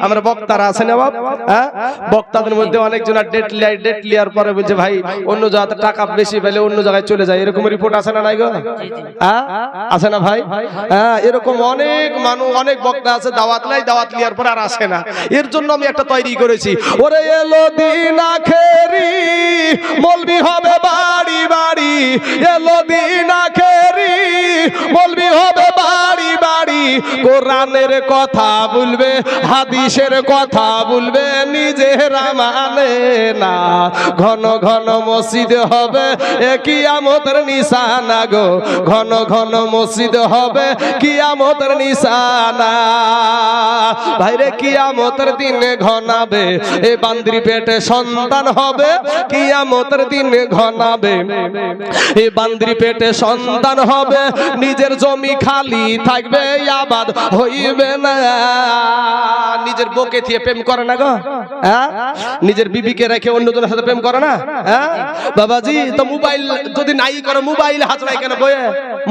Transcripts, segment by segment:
আমরা বক্তারা আছেন না বাপ, হ্যাঁ বক্তাদের মধ্যে অনেকজন ডেট লিয়ার পরে বলছে ভাই অন্য জায়গাতে টাকা বেশি পেলে অন্য জায়গায় চলে যায়, এরকম রিপোর্ট আছে না নাই গো? হ্যাঁ আছে না ভাই? হ্যাঁ এরকম অনেক মানুষ অনেক বক্তা আছে দাওয়াত নাই, দাওয়াত লিয়ার পরে আর আসে না। এর জন্য আমি একটা তৈরি করেছি, ওরে এলো দিন আখেরি মলবি হবে বাড়ি বাড়ি, এলো দিন আখেরি মলবি হবে বাড়ি বাড়ি, কোরআনের কথা বলবে হাদিসের কথা বলবে নিজেরা মানে না, ঘন ঘন মসজিদ হবে কিয়ামতের নিশানা গো, ঘন ঘন মসজিদ হবে কিয়ামতের নিশানা। ভাইরে কিয়ামতের দিনে ঘনাবে এ বান্দির পেটে সন্তান হবে, কিয়ামতের দিনে ঘনাবে এ বান্দির পেটে সন্তান হবে, নিজের জমি খালি থাকবে আবাদ হইবে না। নিজের বউকে দিয়ে প্রেম করে না গো, হ্যাঁ নিজের বিবিকে রেখে অন্যজনের সাথে প্রেম করে না, হ্যাঁ বাবাজি তো মোবাইল যদি নাই করে মোবাইল হাত নাই কেন বয়ে,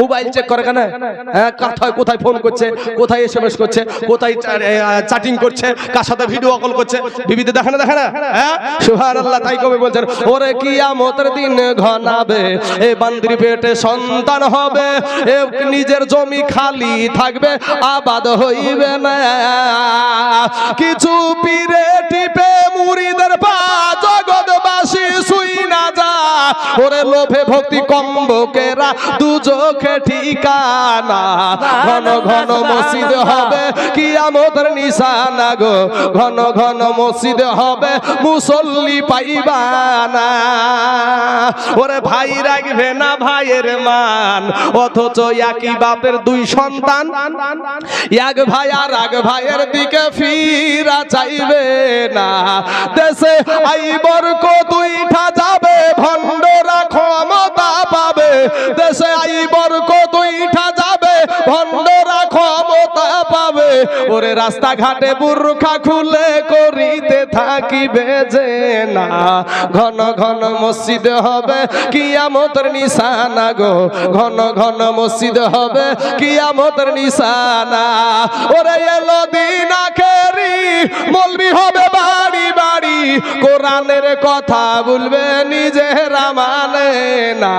মোবাইল চেক করে কেন, হ্যাঁ কোথায় কোথায় ফোন করছে, কোথায় এসএমএস করছে, কোথায় চ্যাটিং করছে, কার সাথে ভিডিও কল করছে, বিবিতে দেখে না দেখে না, হ্যাঁ সুবহানাল্লাহ। তাই কবি বলছেন ওরে কিয়ামতের দিন ঘনাবে এ বান্দির পেটে সন্তান হবে, এ নিজের জমি খালি থাকবে আবাদ হইবে না। কিছু পীরে টিপে মুরিদের পা জগৎবাসী শুই না যা, ওরে লোভে ভক্তি কম্বকেরা দুজখে ঠিকানা, ঘন ঘন মসজিদ হবে কিয়ামতের নিশানা গো, ঘন ঘন মসজিদ হবে মুসল্লি পাইবা না। ওরে ভাই রাখবে না ভাইয়ের মান, অথচ একই বাপের দুই সন্তান, এক ভাই আর এক ভাইয়ের দিকে ফিরা চাইবে না। দেশে আইবর কতইঠা যাবে ভণ্ডরা ক্ষমতা পাবে, দেশে আইবর কতইঠা যাবে ভণ্ডরা ক্ষমতা পাবে, ওরে রাস্তাঘাটে বুরখা খুলে করিতে থাকিবে যে না, ঘন ঘন মসজিদ হবে কিয়ামতের নিশানা গো, ঘন ঘন মসজিদ হবে কিয়ামতের নিশানা। ওরে এলো দিন আখেরি মলবি হবে বাড়ি বাড়ি, কোরআনের কথা বলবে নিজেরা মানে না,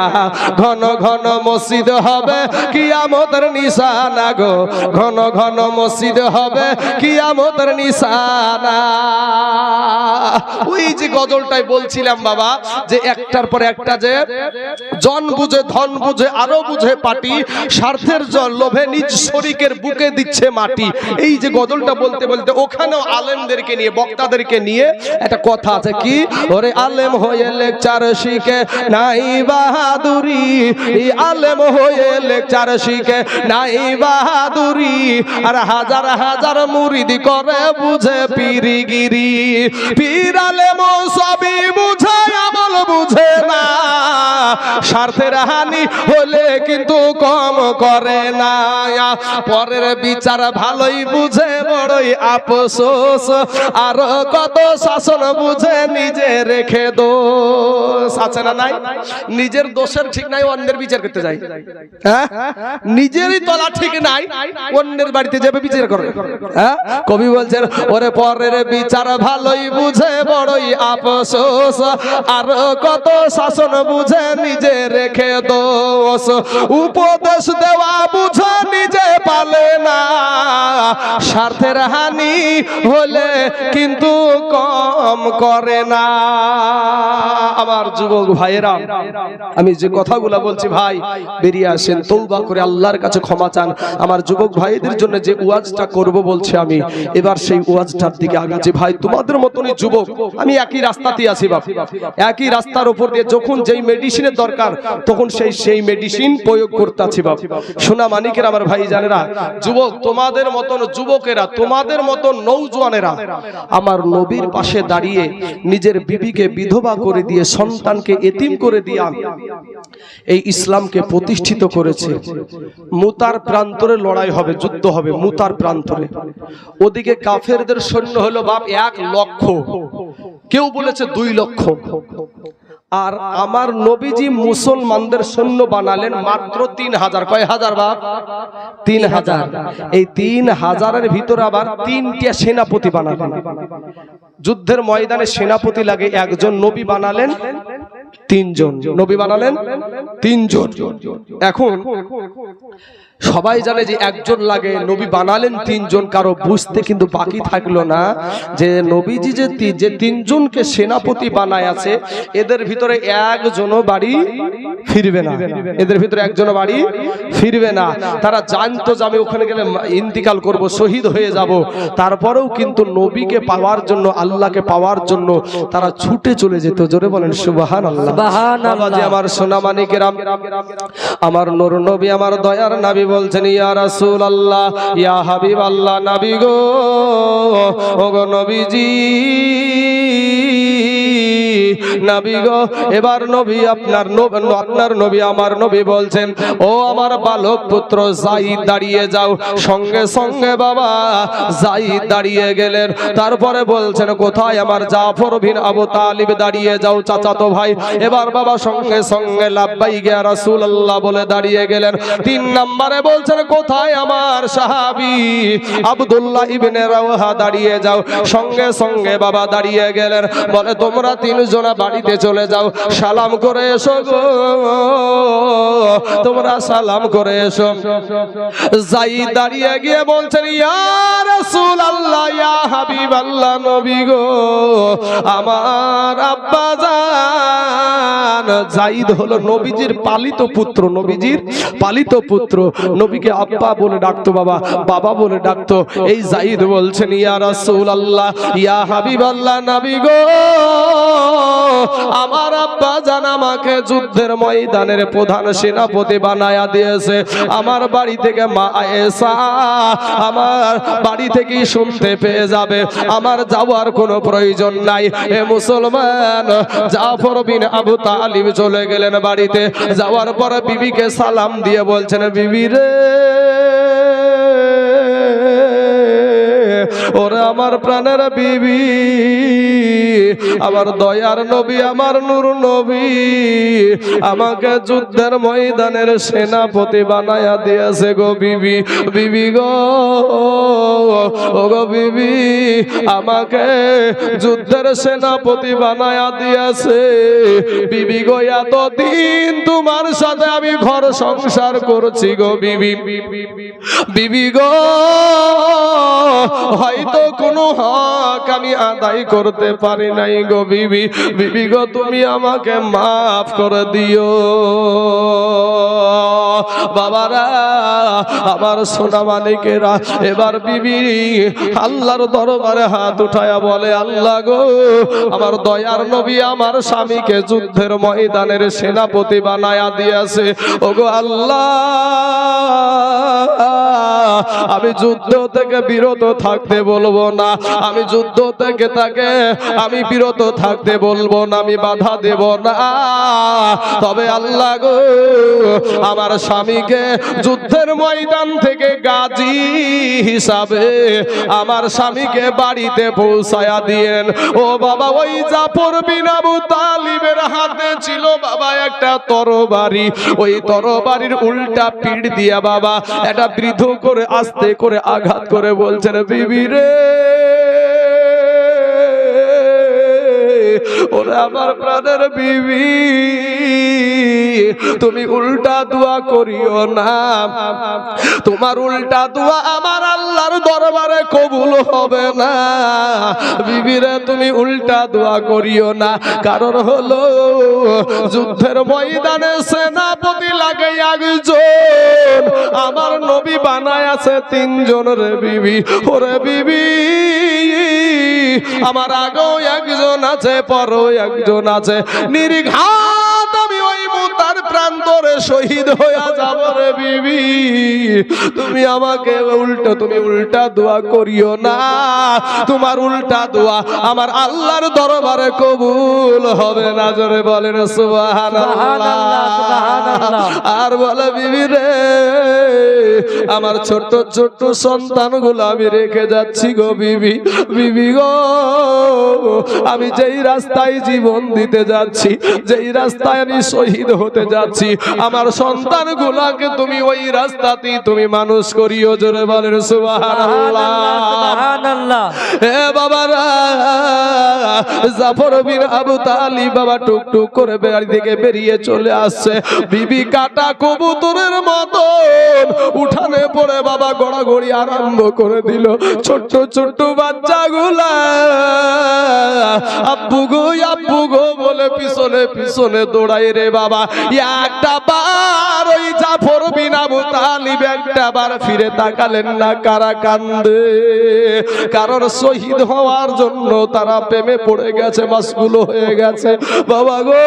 ঘন ঘন মসজিদ হবে কিয়ামতের নিশানা গো, ঘন ঘন মসজিদ হবে কিয়ামতের নিশানা। ওই যে গজলটাই বলছিলাম বাবা, যে একটার পর একটা যে জন বুঝে ধন বুঝে আরো বুঝে পাটি, স্বার্থের লোভে নিজ শরীকের বুকে দিচ্ছে মাটি। এই যে গজলটা বলতে বলতে ওখানেও আলেমদেরকে নিয়ে বক্তাদেরকে নিয়ে একটা কথা আছে কি, ওরে আলেম হয়ে লেকচার শিখে নাই বাহাদুরি, আলেম হয়ে লেকচার শিখে নাই বাহাদুরি, আর হাজার হাজার মুরিদি করে বুঝে পীরগিরি, পীর আলেম সবই বুঝে আমল বুঝে না, স্বার্থের হানি হলে কিন্তু কম করে না, পরের বিচার ভালোই বুঝে বড়ই আফসোস, আর কত শাসন বুঝে নিজে রেখে দোষ। আছে না নাই? নিজের দোষের ঠিক নাই অন্যের বিচার করতে যাই, হ্যাঁ নিজেরই তলা ঠিক নাই অন্যের বাড়িতে যাবে বিচার করে, হ্যাঁ কবি বলছেন ওরে পরের বিচার ভালোই বুঝে বড়ই আফসোস, আর কত শাসন বুঝে নিজে রেখে দোষ, উপদেশ দেওয়া বুঝে নিজে পালে না, স্বার্থের হানি হলে কিন্তু কম করে না। আমার যুবক ভাইয়েরা, আমি যে কথাগুলো বলছি ভাই বেরিয়ে আসেন, তওবা করে আল্লাহর কাছে ক্ষমা চান। আমার যুবক ভাইদের জন্য যে ওয়াজটা করব বলছি আমি, এবার সেই ওয়াজটার দিকে আগাচ্ছি। ভাই তোমাদের মতনই যুবক, আমি একই রাস্তাতেই আছি বাপ, একই রাস্তার উপর দিয়ে যখন যেই মেডিসিনের দরকার তখন সেই মেডিসিন প্রয়োগ করতে আছি বাপ। সোনা মানিকের আমার ভাই জানেরা, যুবক তোমাদের মতন যুবকেরা, তোমাদের মতন নওজোয়ানেরা আমার নবীর পাশে দাঁড়িয়ে নিজের বিবিকে বিধবা করে দিয়ে সন্তানকে এতিম করে দিয়ে এই ইসলামকে প্রতিষ্ঠিত করেছে। মুতার প্রান্তরে লড়াই হবে, যুদ্ধ হবে মুতার প্রান্তরে। ওদিকে কাফেরদের সৈন্য হলো বাপ 1 লক্ষ, কেউ বলেছে 2 লক্ষ, আর আমার নবীজি মুসলমানদের সৈন্য বানালেন মাত্র 3000। কয় হাজার বাপ? 3000। এই 3000-এর ভিতরে আবার 3টা সেনাপতি বানালেন। যুদ্ধের ময়দানে সেনাপতি লাগে একজন, নবী বানালেন 3 জন। নবী বানালেন 3 জন। এখন সবাই জানে যে একজন লাগে, নবী বানালেন 3 জন। কারো বুঝতে কিন্তু বাকি থাকলো না যে নবীজি যে 3 জনকে সেনাপতি বানায় আছে, এদের ভিতরে একজনও বাড়ি ফিরবে না। এদের ভিতরে একজনও বাড়ি ফিরবে না। তারা জানতো যে আমি ওখানে গেলে ইন্তিকাল করব, শহীদ হয়ে যাব। তারপরেও কিন্তু নবীকে পাওয়ার জন্য, আল্লাহকে পাওয়ার জন্য তারা ছুটে চলে যেত। জোরে বলেন সুবহানাল্লাহ। সুবহানাল্লাহ। আমার সোনা মানিকেরাম, আমার নূর নবী, আমার দয়ার নবী বলছেন, ইয়া রাসূলুল্লাহ, ইয়া হাবিবাল্লাহ, নবী গো, ওগো নবীজি, নবী গো। এবার নবী আপনার নবী, আমার নবী বলছেন, ও আমার বালক পুত্র যায়েদ, দাঁড়িয়ে যাও। সঙ্গে সঙ্গে বাবা যায়েদ দাঁড়িয়ে গেলেন। তারপরে বলছেন, কোথায়? আমার জাফর বিন আবু তালিব, দাঁড়িয়ে যাও, চাচাতো ভাই। এবার বাবা সঙ্গে সঙ্গে লাব্বাইক ইয়া রাসূলুল্লাহ বলে দাঁড়িয়ে গেলেন। 3 নম্বরে বলছেন, কোথায়? আমার সাহাবী আব্দুল্লাহ ইবনে রাওহা, দাঁড়িয়ে যাও। সঙ্গে সঙ্গে বাবা দাঁড়িয়ে গেলেন। বলে, তোমরা 3 জন বাড়িতে চলে যাও, সালাম করে এসো গো, তোমরা সালাম করে এসো। যায়েদ দাঁড়িয়ে গিয়ে বলছেন, ইয়া রাসূলুল্লাহ, ইয়া হাবিবাল্লাহ, নবী গো, আমার আব্বা জান। যায়েদ হলো নবীজির পালিত পুত্র, নবীজির পালিত পুত্র। নবীকে আব্বা বলে ডাকতো, বাবা বাবা বলে ডাকতো। এই যায়েদ বলছেন, ইয়া রাসূলুল্লাহ, ইয়া হাবিবাল্লাহ, নবী গো, আমার আব্বা জান আমাকে যুদ্ধের ময়দানের প্রধান সেনাপতি বানায়া দিয়েছে। আমার বাড়ি থেকে মা আয়েশা আমার বাড়ি থেকে শুনতে পেয়ে যাবে, আমার যাওয়ার কোনো প্রয়োজন নাই। এ মুসলমান, জাফর বিন আবু তালিব চলে গেলেন বাড়িতে। যাওয়ার পরে বিবিকে সালাম দিয়ে বলছেন, বিবি রে, ওরে আমার প্রাণের বিবি, আমার দয়ার নবী, আমার নূর নবী আমাকে যুদ্ধের ময়দানের সেনাপতি বানায়া দিয়েছে গো বিবি। বিবি গো, ও গো বিবি, আমাকে যুদ্ধের সেনাপতি বানায়া দিয়েছে। বিবি গো, এতদিন তোমার সাথে আমি ঘর সংসার করছি গো বিবি। বিবি গো, হয়তো কোনো হক আমি আদায় করতে পারি নাই গো বিবি। বিবি গো, তুমি আমাকে মাফ করে দিও। বাবারা, আমার সোনা মানিকেরা, এবার বিবি আল্লাহর দরবারে হাত উঠায়া বলে, আল্লাহ গো, আমার দয়ার নবী আমার স্বামীকে যুদ্ধের ময়দানের সেনাপতি বানায়া দিয়েছে। ওগো আল্লাহ, আমি যুদ্ধ থেকে বিরত থাকতে বলবো না, আমি যুদ্ধ থেকে তাকে আমি বিরত থাকতে বলবো না, আমি বাধা দেব না। তবে আল্লাহ গো, আমার স্বামীকে যুদ্ধের ময়দান থেকে গাজী হিসাবে আমার স্বামীকে বাড়িতে পৌঁছায়া দিয়েন। ও বাবা, ওই জাফর বিন আবু তালিবের হাতে ছিল বাবা একটা তরবারি। ওই তরবারির উল্টা পিঠ দিয়া বাবা এটা বৃদ্ধ করে আস্তে করে আঘাত করে বলছেন, বিবি রে, ওরে আমার প্রাণের বিবি, তুমি উল্টা দোয়া করিও না। তোমার উল্টা দোয়া আমার আল্লাহর দরবারে কবুল হবে না। বিবিরে, তুমি উল্টা দোয়া করিও না। কারণ হলো, যুদ্ধের ময়দানে সেনাপতি লাগে একজন, আমার নবী বানায় আছে 3 জন রে বিবি। ওরে বিবি, আমার আগেও একজন আছে, পরও একজন আছে। নির্ঘাত আমি ওই মুতার প্রাণ প্রান্তরে শহীদ হয়ে যাব রে বিবি, তুমি আমাকে তুমি উল্টা দোয়া করিও না, তোমার উল্টা দোয়া আমার আল্লাহর দরবারে কবুল হবে না। জোরে বলেন সুবহানাল্লাহ। আর বলে বিবি রে, আমার ছোট ছোট সন্তানগুলো আমি রেখে যাচ্ছি গো বিবি, বিবি গো, আমি যেই রাস্তায় জীবন দিতে যাচ্ছি, যেই রাস্তায় আমি শহীদ হতে যাচ্ছি, আমার সন্তানগুলোকে তুমি ওই রাস্তাতেই তুমি মানুষ করিও। জোরে বলেন সুবহানাল্লাহ, সুবহানাল্লাহ। হে বাবারা, জাফর বিন আবু তালিব বাবা টুকটুক করে বাড়ি থেকে বেরিয়ে চলে আসছে। বিবি কাটা কবুতরের মতো উঠানে পড়ে বাবা গড়াগড়ি আরম্ভ করে দিল। ছোট্ট ছোট্ট বাচ্চাগুলা আব্বু গো বলে পিছনে পিছনে দৌড়াই রে বাবা। একটা বার ওই জাফর বিন আবু তালিব একটা বার ফিরে তাকালেন না। কারা কান্দে? কারণ শহীদ হওয়ার জন্য তারা প্রেমে পড়ে গেছে, মাসগুলো হয়ে গেছে বাবা গো।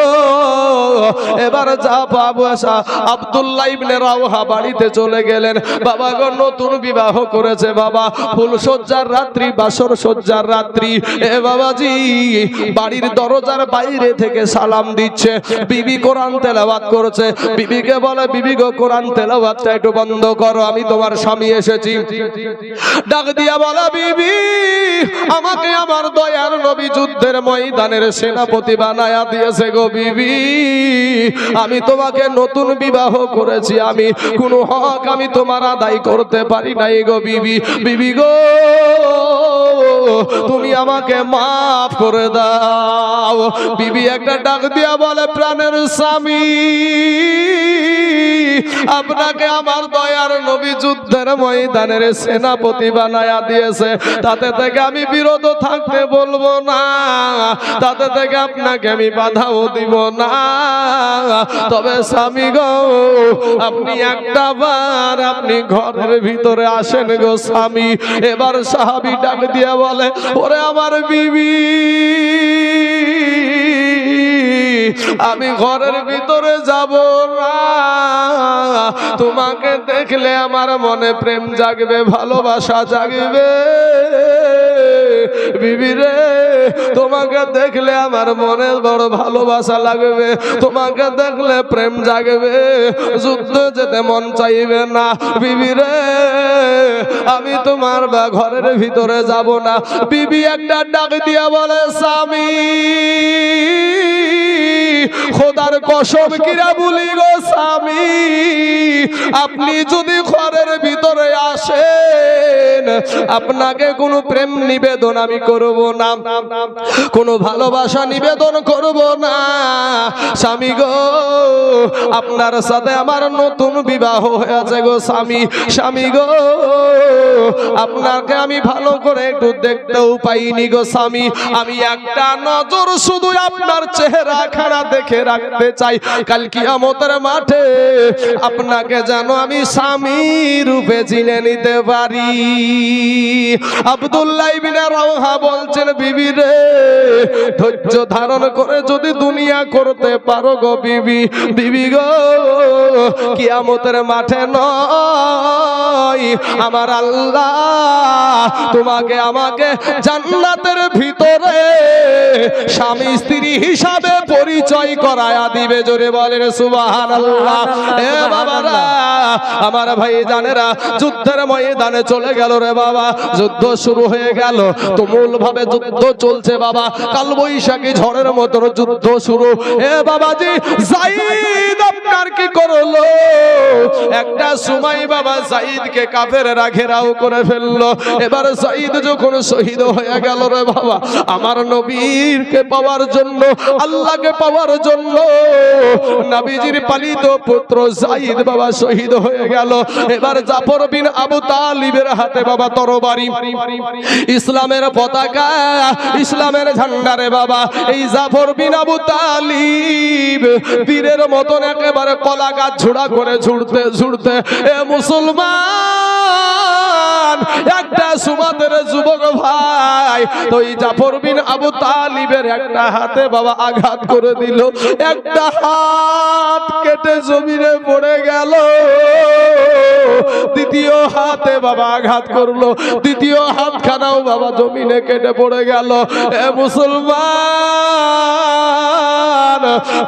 এবার যা বাবু আসা আব্দুল্লাহ ইবনে রাওহা বাড়িতে চলে গেলেন। বাবা গো নতুন বিবাহ করেছে বাবা, ফুল সজ্জার রাত্রি, বাসর সজ্জার রাত্রি। এ বাবাজি বাড়ির দরজার বাইরে থেকে সালাম দিচ্ছে, বিবি কোরআন তেলাওয়াত করছে। বিবিকে বলে, বিবি গো কোরআন তেলাওয়াতটা একটু বন্ধ করো, আমি তোমার স্বামী এসেছি। ডাক দিয়া বলা, বিবি আমাকে আমার দয়ার নবী যুদ্ধের ময়দানের সেনাপতি বানায়া দিয়েছে গো বিবি, আমি তোমাকে নতুন বিবাহ করেছি, আমি কোনো হক আমি তোমার আদায় করতে পারি নাই গো বিবি। বিবি গো তুমি আমাকে মাফ করে দাও। বিবি একটা ডাক দিয়া বলে, প্রাণের স্বামী আপনাকে আমার দয়ার নবী যুদ্ধের ময়দানের সেনাপতি বানায়া দিয়েছে, তাতে থেকে আমি বিরত থাকতে বলবো না, তাতে থেকে আপনাকে আমি বাধাও দিব না। তবে স্বামী গো আপনি একটা বার আপনি ঘরের ভিতরে আসেন গো স্বামী। এবার সাহাবী ডাক দিয়া বলে, ওরে আমার বিবি আমি ঘরের ভিতরে যাব না, তোমাকে দেখলে আমার মনে প্রেম জাগবে, ভালোবাসা জাগবে। বিবি রে তোমাকে দেখলে আমার মনে বড় ভালোবাসা লাগবে, তোমাকে দেখলে প্রেম জাগবে, যুদ্ধ যেতে মন চাইবে না। বিবি রে আমি তোমার ঘরের ভিতরে যাব না। বিবি একটা ডাক দিয়া বলে, স্বামী খোদার কসম কিরা বলি গো স্বামী, আপনি যদি ঘরের ভিতরে আসেন আপনাকে কোনো প্রেম নিবেদন আমি করব না, কোনো ভালোবাসা নিবেদন করব না। স্বামী গো আপনার সাথে আমার নতুন বিবাহ হয়েছে গো স্বামী। স্বামী গো আপনাকে আমি ভালো করে একটু দেখতেও পাইনি গো স্বামী, আমি একটা নজর শুধু আপনার চেহারা খানা দেখে রাখতে চাই, কাল কিয়ামতের মাঠে আপনাকে যেন আমি স্বামী রূপে চিনে নিতে পারি। আব্দুল্লাহ ইবনে রাওহা বলছেন, বিবি রে ধৈর্য ধারণ করে যদি দুনিয়া করতে পারো গো বিবি, বিবি গো কিয়ামতের মাঠে নয় আমার আল্লাহ তোমাকে আমাকে জান্নাতের ভিতরে স্বামী স্ত্রী হিসাবে পরিচয় করায়া দিবে। জোরে বলেন সুবহানাল্লাহ। এ বাবারা আমার ভাই জানেরা, যুদ্ধের ময়দানে চলে গেল রে বাবা, যুদ্ধ শুরু হয়ে গেল, তুমুল ভাবে যুদ্ধ চলছে বাবা, কাল বৈশাখী ঝড়ের মতো যুদ্ধ শুরু। এ বাবাজি যায়েদ আপনার কি করলো, একটা সময় বাবা যায়েদকে কাফেররা ঘেরাও করে ফেললো। এবার যায়েদ যখন শহীদ হয়ে গেল রে বাবা, আমার নবীকে পাওয়ার জন্য, আল্লাহকে পাওয়ার জন্য নবীজির পালিত পুত্র যায়েদ বাবা শহীদ হয়ে গেল। এবার জাফর বিন আবু তালিবের হাতে বাবা তরবারি, ইসলামের পতাকা, ইসলামের ঝান্ডা রে বাবা। এই জাফর বিন আবু তালিব বীরের মতন একেবারে কলা গাছ ঝুড়া করে ঝুড়তে ঝুড়তে, এ মুসলমান একটা সুমাতের যুবক ভাই ভাই তো এই জাফর বিন আবু তালিবের একটা হাতে বাবা আঘাত করে দিল, একটা হাত কেটে জমিনে পড়ে গেল, দ্বিতীয় হাতে বাবা আঘাত করলো, দ্বিতীয় হাতখানাও বাবা জমিনে কেটে পড়ে গেল। এ মুসলমান,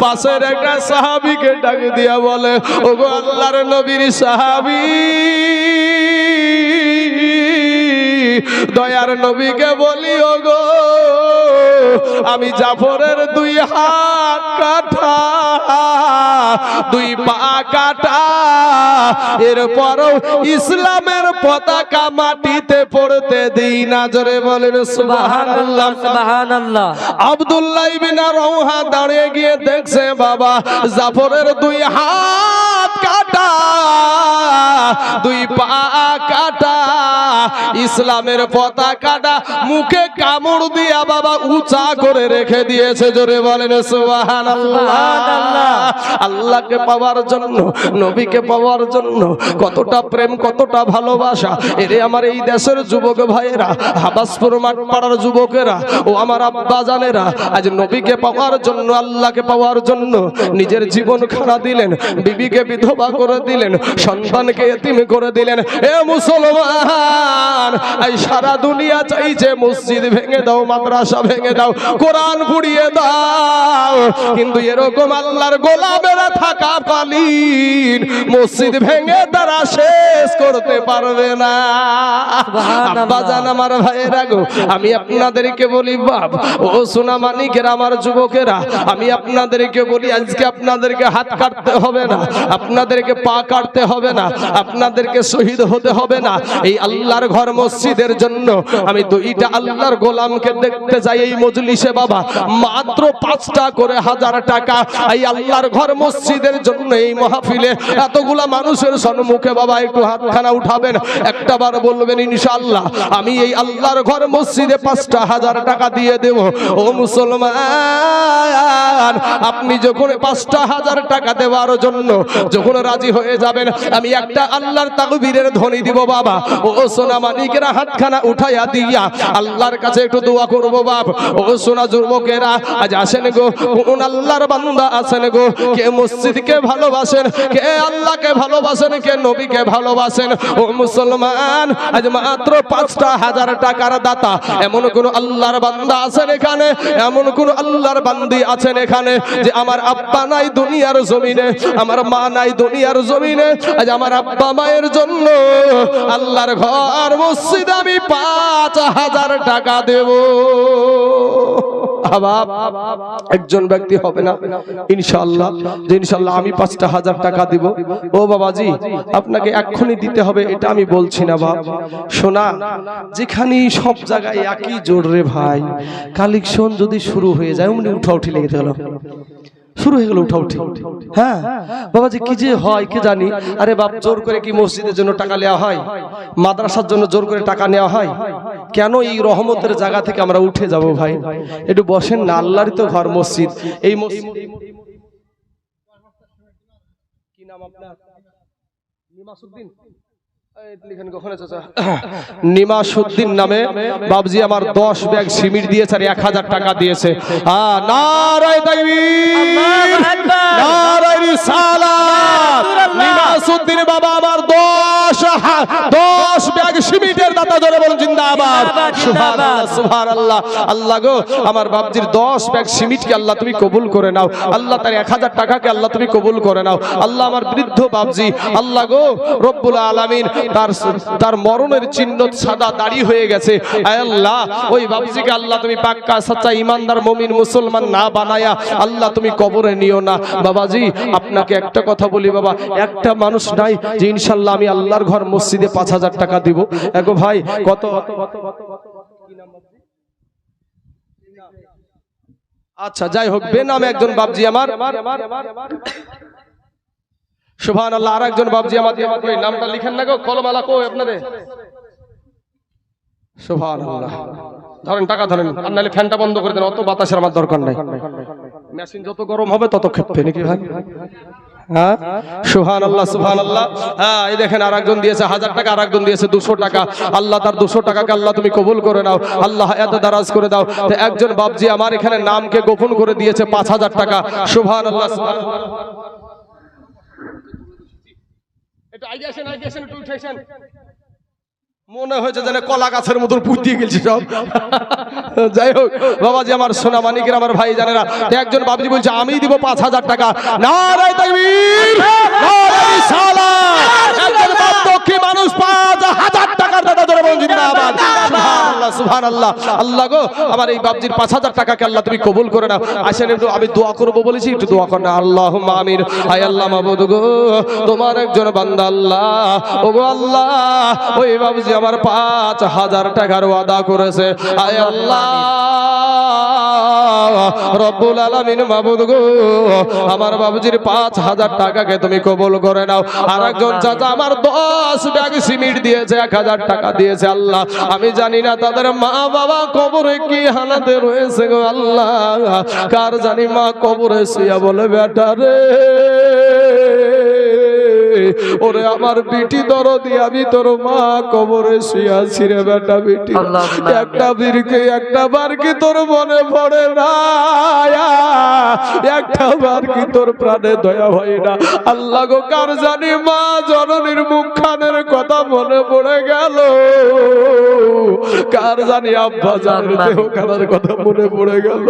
পাশের একটা সাহাবীকে ডাক দিয়া বলে, ওগো আল্লাহর নবীর সাহাবী, দয়ার নবীকে বলি, ওগো আমি জাফরের 2 হাত কাটা, 2 পা কাটা, এরপরও ইসলামের পতাকা মাটিতে পড়তে দিই না। জোরে বলেন সুবহানাল্লাহ, সুবহানাল্লাহ। আব্দুল্লাহ ইবনে রওহা দাঁড়িয়ে গিয়ে দেখছে বাবা জাফরের 2 হাত কাটা, 2 পা কাটা, ইসলামের পতাকাটা মুখে কামড় দিয়া বাবা উঁচা করে রেখে দিয়েছে। জোরে বলেন সুবহানাল্লাহ। আল্লাহকে পাওয়ার জন্য, নবীকে পাওয়ার জন্য কতটা প্রেম, কতটা ভালোবাসা। এরে আমার এই দেশের যুবক ভাইয়েরা, হাবাসপুর মাঠপাড়ার যুবকেরা, ও আমার আব্বা জানেরা, আজ নবীকে পাওয়ার জন্য, আল্লাহকে পাওয়ার জন্য নিজের জীবন খাড়া দিলেন, বিবিকে বিধবা করে দিলেন, সন্তানকে এতিম করে দিলেন। এ মুসলমান, এই সারা দুনিয়া চাইছে মসজিদ ভেঙে দাও, মাদ্রাসা ভেঙে দাও, কোরআন পুড়িয়ে দাও, কিন্তু এরকম আল্লাহর গোলামেরা থাকাকালীন মসজিদ ভেঙে তারা শেষ করতে পারবে না। আব্বা জান, আমার ভাইয়েরা গো, আমি আপনাদেরকে বলি বাপ, ও সোনা মানিকেরা, আমার যুবকেরা, আমি আপনাদেরকে বলি, আজকে আপনাদেরকে হাত কাটতে হবে না, আপনাদেরকে পা কাটতে হবে না, আপনাদেরকে শহীদ হতে হবে না। এই আল্লাহর ঘর মসজিদের জন্য আমি 2টা আল্লাহর গোলামকে দেখতে যাই এই মজলিসে বাবা, মাত্র 5টা করে 1000 টাকা। এই আল্লাহর ঘর মসজিদের জন্য এই মাহফিলে এতগুলা মানুষের সম্মুখে বাবা একটু হাতখানা উঠাবেন, একটাবার বলবেন ইনশাআল্লাহ আমি এই আল্লাহর ঘর মসজিদে 5টা 1000 টাকা দিয়ে দেব। ও মুসলমান, আপনি যখন 5টা 1000 টাকা দেওয়ার জন্য যখন রাজি হয়ে যাবেন, আমি একটা আল্লাহর তাকবীরের ধ্বনি দিব বাবা। ও সোনা মানিকেরা, হাতখানা উঠাইয়া দিয়া আল্লাহর কাছে একটু দোয়া করব বাপ। ও সোনা যুবকেরা, আজ আসেন গো, কোন আল্লাহর বান্দা আছেন গো, কে মসজিদকে ভালোবাসেন, কে আল্লাহকে ভালোবাসেন, কে নবীকে ভালোবাসেন? ও মুসলমান, আজ মাত্র 5টা 1000 টাকার দাতা এমন কোন আল্লাহর বান্দা আছেন এখানে, এমন কোন আল্লাহর বান্দি আছেন এখানে যে আমার আব্বা নাই দুনিয়ার জমিনে, আমার মা নাই দুনিয়ার জমিনে, আজ আমার আব্বা মায়ের জন্য আল্লাহর ঘর মসজিদ আমি 5000 টাকা দেব? একজন ব্যক্তি হবে না ইনশাআল্লাহ, যে ইনশাআল্লাহ আমি 5টা 1000 টাকা দিব। ও বাবাজি, আপনাকে এক্ষুনি দিতে হবে এটা আমি বলছি না বাপ, শোনা, যেখানে সব জায়গায় একই জোর রে ভাই, কালেকশন যদি শুরু হয়ে যায় অমনি উঠাউঠি লেগে গেল, শুরু হয়ে গেল উঠাউঠি। হ্যাঁ বাবাজি, কি যে হয় কি জানি। আরে বাপ, জোর করে কি মসজিদের জন্য টাকা নেওয়া হয়? মাদ্রাসার জন্য জোর করে টাকা নেওয়া হয়? কেন এই রহমতের জায়গা থেকে আমরা উঠে যাব ভাই? একটু বসেন না, আল্লাহরই তো ঘর মসজিদ। এই মসজিদ কি নাম আপনার? নিমাসউদ্দিন নিমাসউদ্দিন নামে বাবজি আমার 10 ব্যাগ সিমেন্ট দিয়েছে আর 1000 টাকা দিয়েছে। নারায়ে তাকবীর, নারায়ে রিসালাত। নিমাসউদ্দিন বাবা আমার 10 ব্যাগ সিমেন্টের দাতা, জোরে বলুন জিন্দাবাদ, সুবহানাল্লাহ, সুবহানাল্লাহ। আল্লাহ গো, আমার বাবজির 10 ব্যাগ সিমেন্টকে আল্লাহ তুমি কবুল করে নাও, আল্লাহ তার 1000 টাকাকে আল্লাহ তুমি কবুল করে নাও। আল্লাহ আমার বৃদ্ধ বাবজি, আল্লাহ গো রব্বুল আলামিন, তার মরণের চিহ্ন সাদা দাড়ি হয়ে গেছে। আয় আল্লাহ, ওই বাবজিকে আল্লাহ তুমি পাক্কা সচ্চা ইমানদার মুমিন মুসলমান না বানায়া আল্লাহ তুমি কবরে নিও না। বাবাজি, আপনাকে একটা কথা বলি বাবা, একটা মানুষ নাই যে ইনশাআল্লাহ আমি আল্লাহর ঘর মসজিদে 5000 টাকা দিব। এগো ভাই, কত আচ্ছা যাই হোক, বেনামে একজন বাবজি আমার, সুবহানাল্লাহ, আর একজন বাবজি আমাদের, ওই নামটা লিখেন না গো, কলমালা কো আপনাদের, সুবহানাল্লাহ। ধরেন টাকা ধরেন, আর নাহলে ফ্যানটা বন্ধ করে দেন, অত বাতাসের আমার দরকার নাই। মেশিন যত গরম হবে তত ক্ষেপে নাকি ভাই? হ্যাঁ সুবহানাল্লাহ সুবহানাল্লাহ। হ্যাঁ এই দেখেন আরেকজন দিয়েছে 1000 টাকা, আরেকজন দিয়েছে 200 টাকা। আল্লাহ তার 200 টাকাকে আল্লাহ তুমি কবুল করে নাও, আল্লাহ এত দারাজ করে দাও। তো একজন বাপজি আমার এখানে নামকে গোপন করে দিয়েছে 5000 টাকা। সুবহানাল্লাহ সুবহানাল্লাহ। একটু আইডিয়া আসেন, আইডিয়া আসেন, একটু উঠাইছেন। মনে হয়েছে যেন কলা গাছের মতন পুঁতিয়ে গেছি সব। যাই হোক বাবাজি আমার সোনা মানিকের আমার ভাই জানেরা, একজন বাবজি বলছে আমি দিব 5000 টাকা। নারায়ে তাকবীর, নারায়ে রিসালাত। একজন বাপদক্ষী মানুষ 5000 টাকার দাদা ধরে বলুন জিন্দাবাদ। সুবহানাল্লাহ সুবহানাল্লাহ। আল্লাহ গো আমার এই বাবজির 5000 টাকাকে আল্লাহ তুমি কবুল করে নাও। আসেন একটু আমি দোয়া করব বলেছি, একটু দোয়া করেন। আল্লাহুম্মা আমিন। হায় আল্লাহ মাবুদ গো তোমার একজন বান্দা আল্লাহ, ওগো আল্লাহ ওই বাবজি আমার 5000 টাকার ওয়াদা করেছে। আয় আল্লাহ রব্বুল আলামিন মাবুদ গো আমার বাবুজির 5000 টাকাকে তুমি কবুল করে নাও। আর একজন চাচা আমার 10 ব্যাগ সিমেন্ট দিয়েছে, 1000 টাকা দিয়েছে। আল্লাহ আমি জানি না তাদের মা বাবা কবরে কি হালাতে রয়েছে গো আল্লাহ, কার জানি মা কবরে শুয়া বলে বেটা রে ওরে আমার বিটি দরদি আমি তোর মা কবরে শুয়াছি রে বেটা বিটি, একটা বীরকে একটা বার কি তোর মনে পড়ে না, একটা বার কি তোর প্রাণে দয়া হয় না। আল্লাহ গো কার জানি মা জননীর মুখখানের কথা মনে পড়ে গেল, কার জানি আব্বা জানের দেহখানার কথা মনে পড়ে গেল।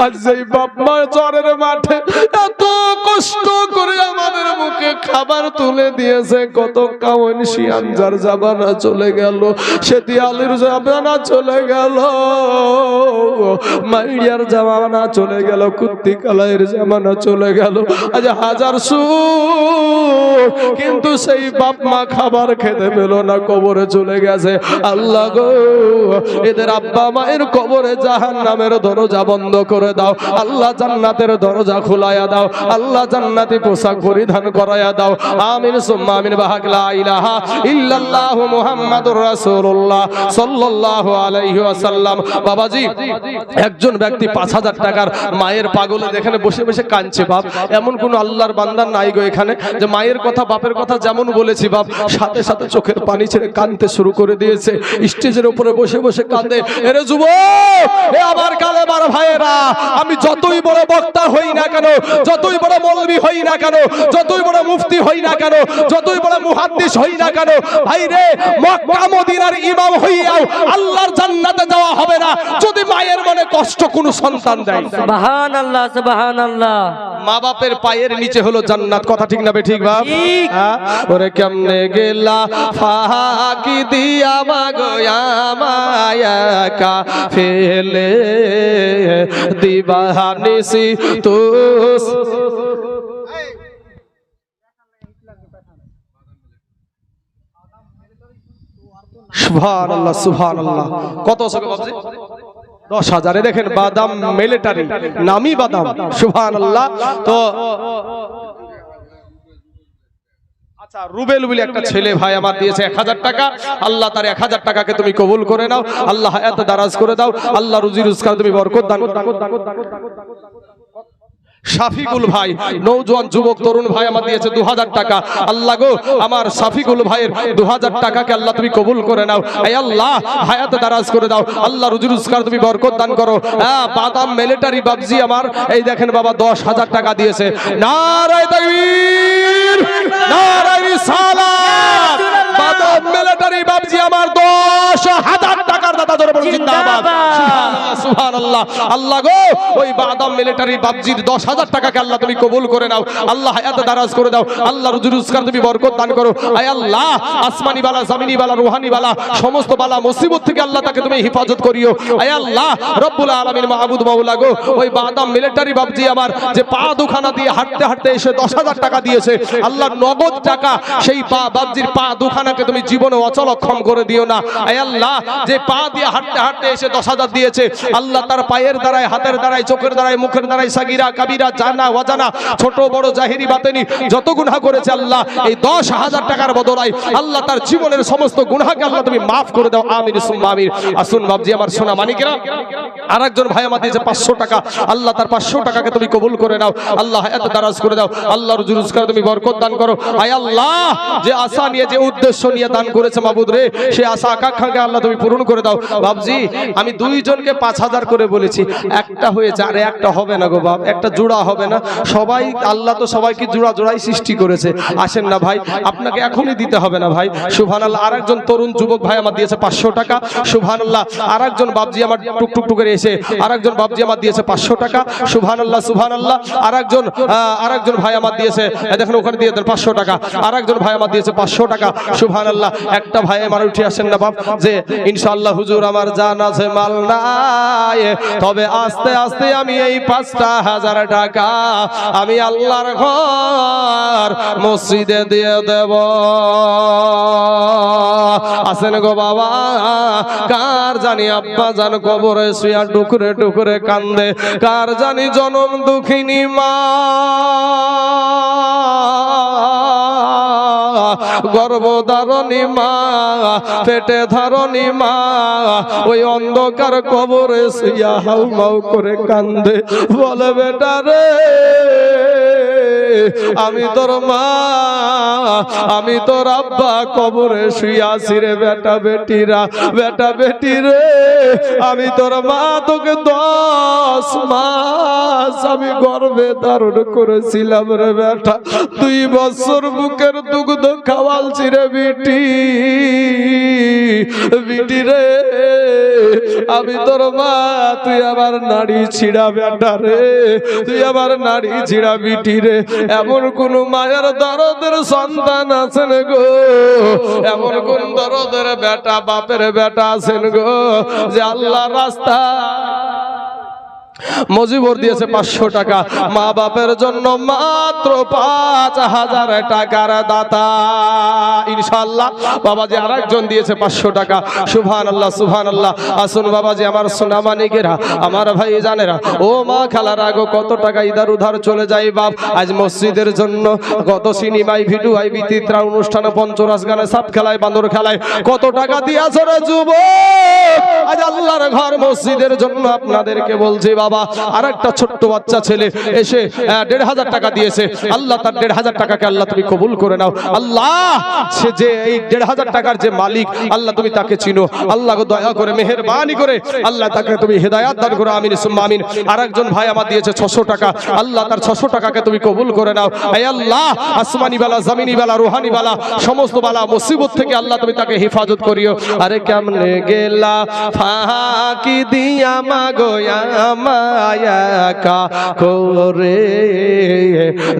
আজ যেই বাপ মা চরের মাঠে এত কষ্ট করে আমাদের মুখে খাবার তুলে দিয়েছে, কত কাওয়ান শিয়ানজার জামানা চলে গেল, সেতি আলীর জামানা চলে গেল, মাইয়ার জামানা চলে গেল, কুত্তি কালাইয়ের জামানা চলে গেল। আজ হাজার সুখ কিন্তু সেই বাপ মা খাবার খেতে পেল না, কবরে চলে গেছে। আল্লাহ গো এদের আব্বা মায়ের কবরে জাহান্নামের দরজা বন্ধ করে দাও, আল্লাহ জান্নাতের দরজা খোলায়া দাও, আল্লাহ জান্নাতি পোশাক পরিধান করায়া দাও। আমিন সুম্মা আমিন। বাহাক লা ইলাহা ইল্লাল্লাহু মুহাম্মাদুর রাসূলুল্লাহ সাল্লাল্লাহু আলাইহি ওয়াসাল্লাম। বাবাজি একজন ব্যক্তি 5000 টাকার মায়ের পাগলে যেখানে বসে বসে কাঁদছে বাপ, এমন কোন আল্লাহর বান্দা নাই গো এখানে যে মায়ের কথা বাপের কথা যেমন বলেছি বাপ সাথে সাথে চোখের পানি ছেড়ে কাঁদতে শুরু করে দিয়েছে, স্টেজের উপরে বসে বসে কাঁদে। এরে যুবক এ আমার কালেমার ভাইয়েরা, আমি যতই বড় বক্তা হই না কেন, যতই বড় মৌলবি হই না কেন, যতই বড় মুফতি হই না কেন, যতই বড় মুহাদ্দিস হই না কেন, ভাই রে মক্কা মদিনার ইমাম হইয়াও আল্লাহর জান্নাতে যাওয়া হবে না যদি মায়ের মনে কষ্ট কোন সন্তান দেয়। সুবহানাল্লাহ সুবহানাল্লাহ। মা বাপের পায়ের নিচে হলো জান্নাত, কথা ঠিক না বে ঠিক বাপ? ওরে কেমনে গেলা ফাঁকি দিয়া মাগয়া মায়া কা ফেলে দিবানিসি তুস। সুবহানাল্লাহ সুবহানাল্লাহ। কত সকে বাবজি? 10,000। দেখেন বাদাম মিলিটারি, নামি বাদাম। সুবহানাল্লাহ। তো আচ্ছা রুবেল বলে একটা ছেলে ভাই আমার দিয়েছে 1000 টাকা, আল্লাহ তার 1000 টাকাকে তুমি কবুল করে নাও, আল্লাহ হায়াত দারাজ করে দাও, আল্লাহ রুজি রোজগার তুমি বরকত দান করো। শাফিকুল ভাই নওজোয়ান যুবক তরুণ ভাই আমার দিয়েছে 2000 টাকা, আল্লাহ গো আমার শাফিকুল ভাইয়ের 2000 টাকাকে আল্লাহ তুমি কবুল করে নাও, আয় আল্লাহ হায়াত দারাজ করে দাও, আল্লাহ রুজি রোজগার তুমি বরকত দান করো। বাদাম মিলিটারি বাবজি আমার এই দেখেন বাবা 10,000 টাকা দিয়েছে। নারায়ে তাকবীর, নারায়ে রিসালাত। বাদাম মিলিটারি বাবজি আমার 10,000 টাকার দাতা ধরে বলুন জিন্দাবাদ। সুবহানাল্লাহ সুবহানাল্লাহ। আল্লাহ গো ওই বাদাম মিলিটারি বাবজির 10,000 টাকাকে আল্লাহ তুমি কবুল করে নাও, আল্লাহ হায়াত দারাজ করে দাও, আল্লাহ রুজি রোজগার তুমি বরকত দান করো। আয় আল্লাহ আসমানি বালা জমিনি বালা রুহানি বালা সমস্ত বালা মুসিবত থেকে আল্লাহ তাকে তুমি হেফাজত করিও। আয় আল্লাহ রব্বুল আলামিন মাহবুদ মাওলা গো ওই বাদাম মিলিটারি বাবজি আমার যে পা দুখানা দিয়ে হাঁটতে হাঁটতে এসে 10,000 টাকা দিয়েছে, আল্লাহ নগদ টাকা সেই পা বাবজির পা দুখানাকে তুমি জীবনে অচল অক্ষম করে দিও না। আয় আল্লাহ যে পা দিয়ে হাঁটতে হাঁটতে এসে 10,000 দিয়েছে, আল্লাহ তার পায়ের দ্বারায়, হাতের দ্বারায়, চোখের দ্বারায়, মুখের দ্বারায়, সাগিরা কাবিরা, জানা ওয়াজানা, ছোট বড় জাহিরি বাতেনি যত গুনাহ করেছে আল্লাহ, এই 10,000 টাকার বদলায় আল্লাহ তার জীবনের সমস্ত গুনাহকে আল্লাহ তুমি মাফ করে দাও। আমিন সুম্মা আমিন। আসুন বাবজি আমার সোনা মানিকেরা, আরেকজন ভাই আমার দিয়েছে 500 টাকা, আল্লাহ তার 500 টাকাকে তুমি কবুল করে নাও। আল্লাহ হায়াত দারাজ করে দাও, আল্লাহর রুজগার তুমি বরকত দান করো। আয় আল্লাহ, যে আশা নিয়ে, যে উদ্দেশ্য নিয়ে দান করেছে মাবুদ রে, সেই আশা আকাঙ্ক্ষাকে আল্লাহ তুমি পূরণ করে দাও। বাবজি আমি দুইজনকে 5,000 করে বলেছি, একটা হয়েছে, আরে একটা হবে না গো বাপ, একটা জোড়া হবে না। সবাই আল্লাহ তো সবাইকে জোড়া জোড়াই সৃষ্টি করেছে। আসেন না ভাই, আপনাকে এখনই দিতে হবে না ভাই। সুবহানাল্লাহ। আরেকজন তরুণ যুবক ভাই আমার দিয়েছে 500 টাকা। সুবহানাল্লাহ। আরেকজন বাবজি আমার টুকটুক করে এসে আরেকজন বাবজি আমার দিয়েছে 500 টাকা। সুবহানাল্লাহ সুবহানাল্লাহ। আরেকজন ভাই আমার দিয়েছে, দেখেন ওখানে দিয়ে দেন 500 টাকা। আরেকজন ভাই আমার দিয়েছে 500 টাকা। সুবহানাল্লাহ। একটা ভাই আমার উঠে আসেন না বাপ, যে ইনশাআল্লাহ হুজুর আমার জান আছে মাল নাই, তবে আস্তে আস্তে আমি এই 5,000 টাকা আমি আল্লাহর ঘর মসজিদে দিয়ে দেব। আসেন গো বাবা, কার জানি আব্বা জান কবরে শুয়া টুকরে টুকরে কান্দে, কার জানি জনম দুঃখিনী মা গর্ভধারণী মা, পেটে ধারণী মা, ওই অন্ধকার কবরে শুয়া হাউমাউ করে কান্দে, বলে বেটা রে আমি তোর মা, আমি তোর আব্বা কবরে শুয়ে আছি রে বেটা বেটিরা, বেটা বেটি রে আমি তোর মা, তোকে 10 মাস আমি গর্ভে ধারণ করেছিলাম রে বেটা, 2 বছর বুকের দুগ্ধ খাওয়ালছি রে বিটি, বিটি রে আমি তোর মা, তুই আমার নাড়ি ছিড়া বেটা রে, তুই আমার নাড়ি ছিড়া বিটি রে। এমন কোন মায়ের দরদের সন্তান আছেন গো, এমন কোন দরদের বেটা বাপের বেটা আছেন গো, যে আল্লাহ রাস্তা মজিবর দিয়েছে 500 টাকা, মা বাপের জন্য মাত্র 5,000 টাকার দাতা ইনশাআল্লাহ। বাবাজি আরেকজন দিয়েছে 500 টাকা। সুবহানাল্লাহ সুবহানাল্লাহ। আসুন বাবাজি আমার সোনা মানিকেরা, আমার ভাই জানেরা, ও মা খালারা গো, কত টাকা ইধার উধার চলে যায় বাপ আজ মসজিদের জন্য, কত সিনেমায় ভিডিও আই বিচিত্রা অনুষ্ঠানে, পঞ্চরাস গানে, সাপ খেলায়, বান্দর খেলায়, কত টাকা দিয়েছে রে যুবক আজ আল্লাহর ঘর মসজিদের জন্য। আপনাদেরকে বলছি বাবা, আর একটা ছোট্ট বাচ্চা ছেলে এসে 1,500 টাকা দিয়েছে, আল্লাহ তার 1,500 টাকাকে আল্লাহ তুমি কবুল করে নাও। আল্লাহ সে যে এই 1,500 টাকার যে মালিক, আল্লাহ তুমি তাকে চিনো, আল্লাহ দয়া করে মেহেরবানি করে আল্লাহ তাকে তুমি হেদায়াত দান করো। আমিন সুম্মা আমিন। আরেকজন ভাই আমার দিয়েছে 600 টাকা, আল্লাহ তার 600 টাকাকে তুমি কবুল করে নাও। হে আল্লাহ, আসমানি বালা, জমিনি বালা, রুহানি বালা, সমস্ত বালা মুসিবত থেকে আল্লাহ তুমি তাকে হেফাজত করিও। আরে কেমনে গেলা ফাঁকি দিয়া মাগোয়া মায়া কা করে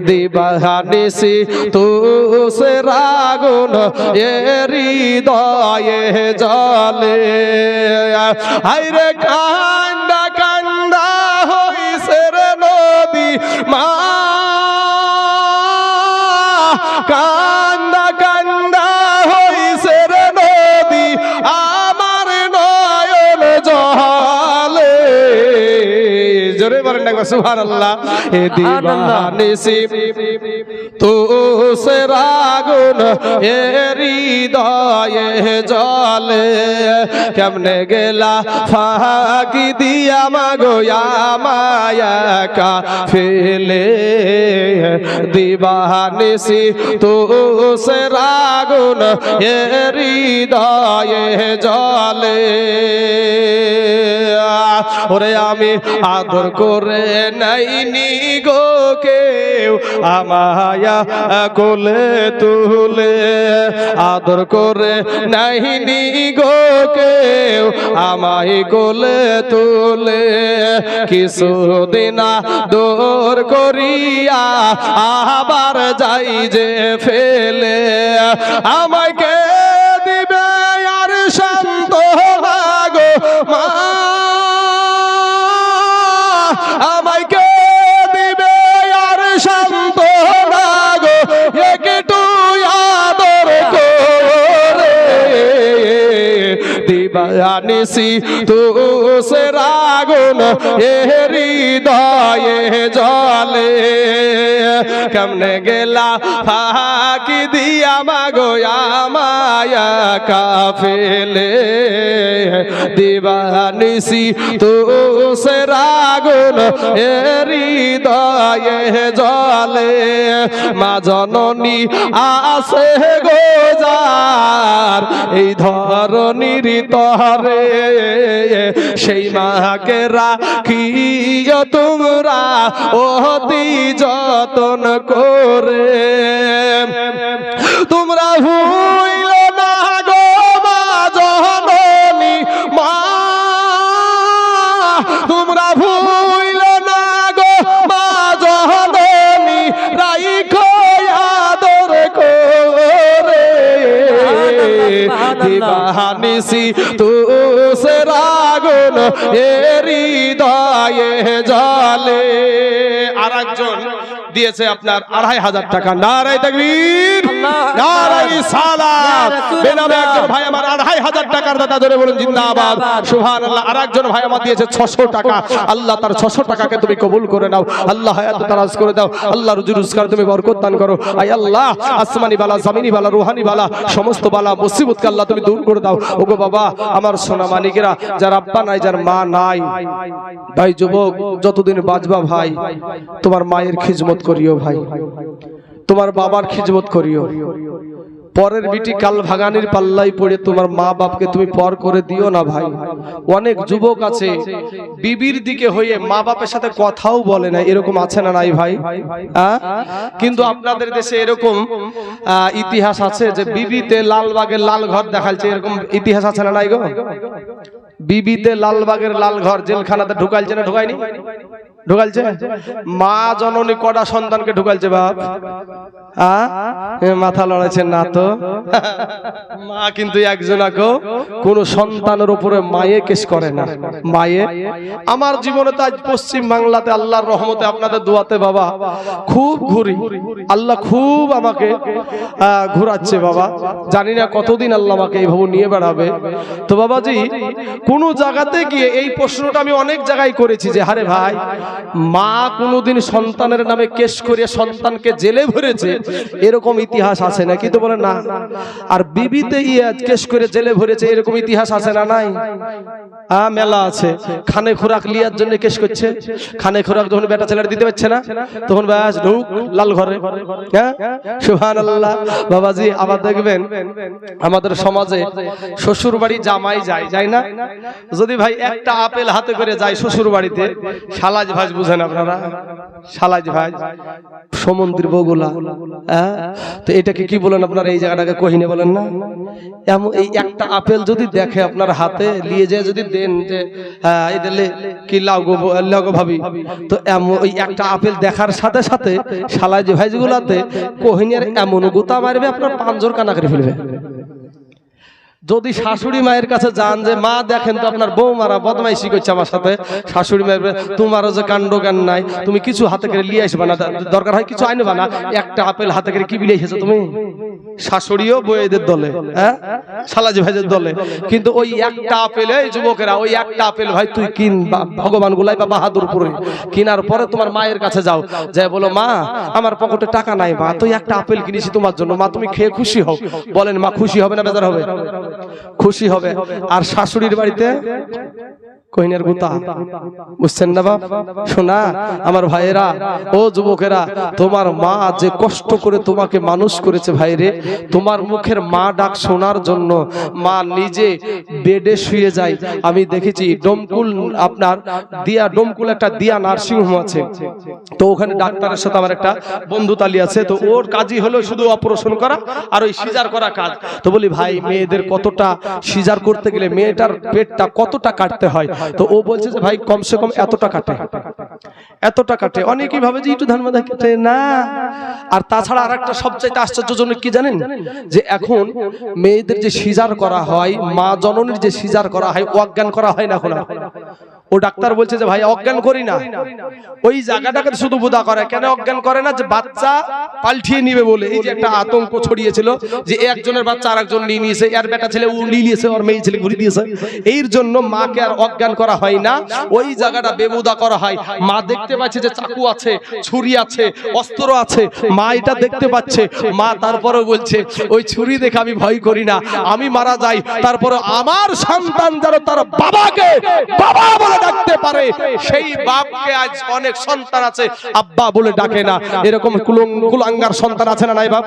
দিবানিসি তুসে রাগুন এ হৃদয়ে জলে, হায়রে কান্দা কান্দা হইছে রে নদী মা, কান্দা কান্দা হইছে রে নদী আমার নয়ন জলে। জোরে বলেন একবার সুবহানাল্লাহ। এ দিবানিসি তুসে রাগুন এ হৃদয়ে জলে, কেমনে গেলা ফাঁকি দিয়া মাগোয়া মায়া কা ফেলে, দিবানিসি তুসে রাগুন এ হৃদয়ে জলে। ওরে আমি আদর করে নাইনি গো কেউ আমায়া কোলে তুলে, আদর করে নাইনি গো কেউ আমায় কোলে তুলে, কিছুদিন দূর করিয়া আবার যাই যে ফেলে, আমায় কে দিবে আর শান্ত গো মা, আমায় কে দিবে আর শান্ত গো, একটু আদর করে দিবানিসি তু সে রাগুন এ হৃদয়ে জলে কেমনে গেলা ফাঁকি দিয়া মাগো আমায়া কাফেলে দিবানিসি তু সে রাগুন এ হৃদয়ে জলে মা জননী আসে গোজার এই ধরনীর তরে সেই মাকে রাখিও তোমরা অতি যতন করে তোমরা ভুইল না গো মা জননী মা তোমরা ভুইল না গো মা জননী রাইখো আদর করে দিবানিসি তু সে রাগুন এ হৃদয়ে জলে। আরেকজন দিয়েছে আপনার 2500 টাকা। নারায়ে তাকবীর, নারায়ে রিসালাত। বেনামে একজন ভাই আমার 2500 টাকার দাতা ধরে বলুন জিন্দাবাদ, সুবহানাল্লাহ। আরেকজন ভাই আমার দিয়েছে 600 টাকা। আল্লাহ তার 600 টাকাকে তুমি কবুল করে নাও। আল্লাহ হায়াত দারাজ করে দাও। আল্লাহ রুজি রোজগার তুমি বরকত দান করো। আয় আল্লাহ, আসমানি বালা, জমিনি বালা, রুহানি বালা, সমস্ত বালা মুসিবতকে আল্লাহ তুমি দূর করে দাও। ওগো বাবা, আমার সোনা মানিকেরা, যার আব্বা নাই, যার মা নাই, ভাই যুবক, যতদিন বাঁচবা ভাই তোমার মায়ের খিদমত করিও, ভাই তোমার বাবার খিদমত করিও। পরের বিটি কাল ভাগানির পাল্লাই পড়ে তোমার মা বাপকে তুমি পর করে দিও না ভাই। অনেক যুবক আছে বিবির দিকে হয়ে মা বাপের সাথে কথাও বলে না, এরকম আছে না নাই ভাই? কিন্তু আপনাদের দেশে এরকম ইতিহাস আছে যে বিবিতে লালবাগের লাল ঘর দেখালছে, এরকম ইতিহাস আছে না নাই গো? বিবিতে লালবাগের লাল ঘর জেলখানাতে ঢুকাইছে না ঢুকায়নি? ঢুকালছে। মা জননী কটা সন্তানকে ঢুকালছে বাপ? মাথা লড়াইছে না তো। মা কিন্তু একজনাকেও কোন সন্তানের উপরে মায়ে কেস করে না। মায়ে আমার জীবনে তো আজ পশ্চিম বাংলাতে আল্লাহর রহমতে আপনাদের দোয়াতে বাবা খুব ঘুরি, আল্লাহ খুব আমাকে ঘুরাচ্ছে বাবা। জানি না কতদিন আল্লাহ আমাকে এইভাবে নিয়ে বেড়াবে। তো বাবাজি, কোন জায়গাতে গিয়ে এই প্রশ্নটা আমি অনেক জায়গায় করেছি যে হারে ভাই, মা কোনদিন সন্তানের নামে কেস করে সন্তানকে জেলে ভরেছে, এরকম ইতিহাস আছে নাকি? তো বলে না। আর বিবিতে কেস করে জেলে ভরেছে, এরকম ইতিহাস আছে না নাই? মেলা আছে। খানে খোরাক লিয়ার জন্য কেস করছে। খানে খোরাক যখন বেটা ছেলেরা দিতে পারছে না, তখন ব্যাস ঢুক লাল ঘরে। হ্যাঁ, সুবহানাল্লাহ। বাবাজি, আবার দেখবেন আমাদের সমাজে শ্বশুর বাড়ি জামাই যায় না, যদি ভাই একটা আপেল হাতে করে যায় শ্বশুর বাড়িতে, শালাজ ভাজ বুঝেন আপনারা? শালাজ ভাজ সমুদ্রের বগুলা। তো এটাকে কি বলেন আপনারা? এই জায়গাটাকে কহিনে বলেন না? এমন এই একটা আপেল যদি দেখে আপনার হাতে নিয়ে যায়, যদি দেন যে কি লাও ভাবি, তো এমন ওই একটা আপেল দেখার সাথে সাথে শালাজ ভাজ গুলাতে কহিনের এমন গোতা মারবে আপনার পাঁজর কানা করে ফেলবে। যদি শাশুড়ি মায়ের কাছে যান যে মা দেখেন তো আপনার বৌমারা বদমাইশি করছে আমার সাথে, শাশুড়ি মায়ের তোমারও যে কাণ্ড জ্ঞান নাই, তুমি কিছু হাতে করে লিয়ে আসবে না, দরকার হয় কিছু আইনবা না, একটা আপেল হাতে করে কি বিলে এসেছো তুমি? শাশুড়িও বউদের দলে, হ্যাঁ, শালাজি ভাইদের দলে। কিন্তু ওই একটা আপেল, এই যুবকেরা, ওই একটা আপেল ভাই তুই কিন ভগবান গুলাই বা বাহাদুরপুরে, কিনার পরে তোমার মায়ের কাছে যাও, যাই বলো মা আমার পকেটে টাকা নাই মা, তুই একটা আপেল কিনেছি তোমার জন্য মা, তুমি খেয়ে খুশি হও। বলেন মা খুশি হবে না বেজার হবে? খুশি হবে। আর শাশুড়ির বাড়িতে কহিনের গুতা, বুঝছেন না বাপ? শোনা আমার ভাইয়েরা, ও যুবকেরা, তোমার মা যে কষ্ট করে তোমাকে মানুষ করেছে ভাইরে, তোমার মুখের মা ডাক শোনার জন্য মা নিজে বেডে শুয়ে যায়। আমি দেখেছি ডমকুল, আপনার দিয়া ডমকুল একটা দিয়া নার্সিং হোম আছে, তো ওখানে ডাক্তারের সাথে আমার একটা বন্ধুতালি আছে, তো ওর কাজই হলো শুধু অপারেশন করা আর ওই সিজার করা কাজ। তো বলি ভাই মেয়েদের কতটা সিজার করতে গেলে মেয়েটার পেটটা কতটা কাটতে হয়, তো ও বলছে যে ভাই কমসে কম এতটা কাটে, এতটা কাটে। অনেকেই ভাবে যে একটু ধানবাদা কাটে না। আর তাছাড়া আরেকটা সবচাইতে আশ্চর্যজনক কি জানেন, যে এখন মেয়েদের যে সিজার করা হয়, মা জননীর যে সিজার করা হয়, অজ্ঞান করা হয় না, এখন ও ডাক্তার বলছে যে ভাই অজ্ঞান করি না, ওই জায়গাটাকে শুধু বুদা করে। কেন অজ্ঞান করে না? যে বাচ্চা পাল্টিয়ে নিবে বলে। এই যে একটা আতঙ্ক ছড়িয়েছিল যে একজনের বাচ্চা আরেকজন নিয়ে নিয়েছে, এর বেটা ছেলে ও নিয়ে নিয়েছে, ওর মেয়ে ছেলে ঘুরিয়ে দিয়েছে। এর জন্য মাকে আর অজ্ঞান করা হয় না, ওই জায়গাটা বেবুদা করা হয়। মা দেখতে পাচ্ছে যে চাকু আছে, ছুরি আছে, অস্ত্র আছে, মা এটা দেখতে পাচ্ছে। মা তারপরেও বলছে ওই ছুরি দেখে আমি ভয় করি না, আমি মারা যাই তারপরে আমার সন্তান যেন তার বাবাকে বাবা বলে ডাকতে পারে। সেই বাপকে আজ অনেক সন্তান আছে আব্বা বলে ডাকে না। এরকম কুলাঙ্গার সন্তান আছে না নাই বাপ?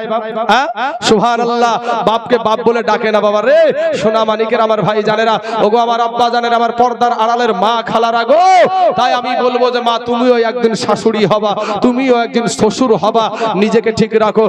হ্যাঁ, সুবহানাল্লাহ। বাপকে বাপ বলে ডাকে না। বাবা রে, সোনা মানিকের আমার ভাই জানেরা, ওগো আমার আব্বা জানেরা, আমার পর্দার আড়ালের মা খালারা গো, তাই আমি বলবো যে মা তুমিও একদিন শাশুড়ি হবা, তুমিও একদিন শ্বশুর হবা। নিজেকে ঠিক রাখো।